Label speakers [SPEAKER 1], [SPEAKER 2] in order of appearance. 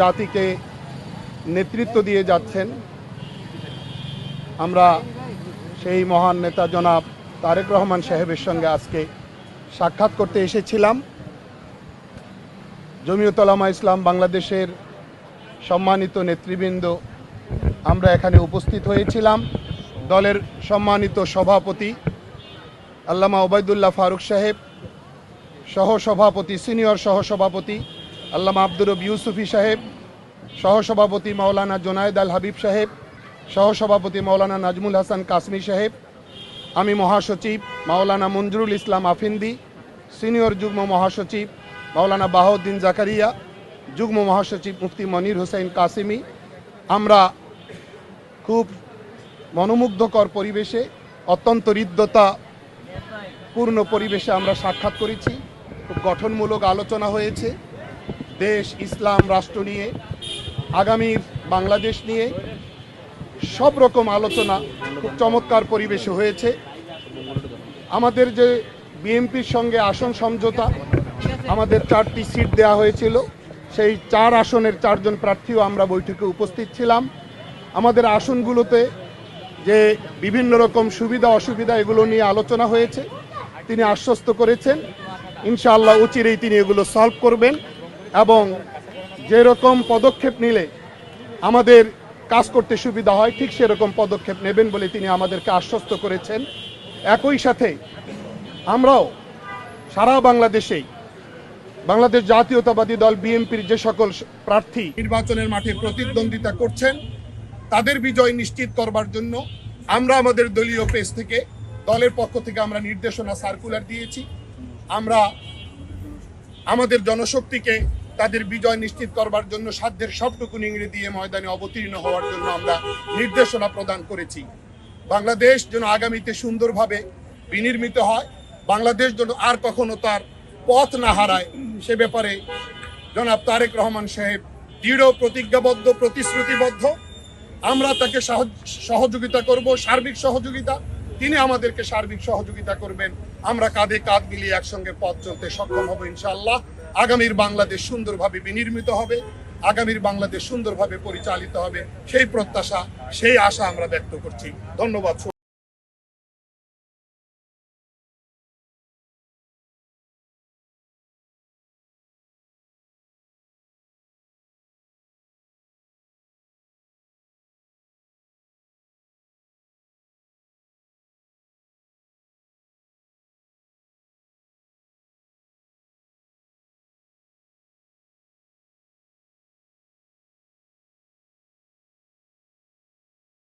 [SPEAKER 1] জাতিকে নেতৃত্ব দিয়ে যাচ্ছেন। আমরা সেই মহান নেতা জনাব তারেক রহমান সাহেবের সঙ্গে আজকে সাক্ষাৎ করতে এসেছিলাম। জমিয়ত উলামা ইসলাম বাংলাদেশের সম্মানিত নেতৃবৃন্দ আমরা এখানে উপস্থিত হয়েছিলাম। দলের সম্মানিত সভাপতি আল্লামা ওবায়দুল্লাহ ফারুক সাহেব, সহসভাপতি সিনিয়র সহসভাপতি আল্লামা আব্দুর রব ইউসুফি সাহেব, সহসভাপতি মাওলানা জোনায়েদ আল হাবিব সাহেব, সহসভাপতি মাওলানা নাজমুল হাসান কাসমি সাহেব, আমি মহাসচিব মাওলানা মঞ্জুরুল ইসলাম আফিন্দি, সিনিয়র যুগ্ম মহাসচিব মাওলানা বাহাউদ্দিন জাকারিয়া, যুগ্ম মহাসচিব মুফতি মনির হোসেন কাসিমি। আমরা খুব মনোমুগ্ধকর পরিবেশে, অত্যন্ত হৃদ্যতাপূর্ণ পরিবেশে আমরা সাক্ষাৎ করেছি। খুব গঠনমূলক আলোচনা হয়েছে দেশ, ইসলাম রাষ্ট্র নিয়ে, আগামীর বাংলাদেশ নিয়ে সব রকম আলোচনা খুব চমৎকার পরিবেশে হয়েছে। আমাদের যে বিএনপির সঙ্গে আসন সমঝোতা, আমাদের 4টি সিট দেওয়া হয়েছিল, সেই 4 আসনের 4 জন প্রার্থীও আমরা বৈঠকে উপস্থিত ছিলাম। আমাদের আসনগুলোতে যে বিভিন্ন রকম সুবিধা অসুবিধা এগুলো নিয়ে আলোচনা হয়েছে। তিনি আশ্বস্ত করেছেন ইনশাআল্লাহ অচিরেই তিনি এগুলো সলভ করবেন এবং যেরকম পদক্ষেপ নিলে আমাদের কাজ করতে সুবিধা হয় ঠিক সেরকম পদক্ষেপ নেবেন বলে তিনি আমাদেরকে আশ্বস্ত করেছেন। একই সাথে আমরাও সারা বাংলাদেশেই বাংলাদেশ জাতীয়তাবাদী দল বিএনপির যে সকল প্রার্থী নির্বাচনের মাঠে প্রতিদ্বন্দ্বিতা করছেন তাদের বিজয় নিশ্চিত করবার জন্য আমরা আমাদের দলীয় পেজ থেকে, দলের পক্ষ থেকে আমরা নির্দেশনা সার্কুলার দিয়েছি। আমরা আমাদের জনশক্তিকে তাদের বিজয় নিশ্চিত করবার জন্য সাধ্যের সবটুকু নিংড়ে দিয়ে ময়দানে অবতীর্ণ হওয়ার জন্য আমরা নির্দেশনা প্রদান করেছি। বাংলাদেশ যেন আগামীতে সুন্দরভাবে বিনির্মিত হয়, বাংলাদেশ যেন আর কখনো তার পথ না হারায়, সে ব্যাপারে জনাব তারেক রহমান সাহেব দৃঢ় প্রতিজ্ঞাবদ্ধ, প্রতিশ্রুতিবদ্ধ। আমরা তাকে সহযোগিতা করব, সার্বিক সহযোগিতা, তিনি আমাদেরকে সার্বিক সহযোগিতা করবেন। আমরা কাঁধে কাঁধ মিলিয়ে একসঙ্গে পথ চলতে সক্ষম হব ইনশাআল্লাহ। আগামীর বাংলাদেশ সুন্দরভাবে বিনির্মিত হবে, আগামীর বাংলাদেশ সুন্দরভাবে পরিচালিত হবে, সেই প্রত্যাশা, সেই আশা আমরা ব্যক্ত করছি। ধন্যবাদ।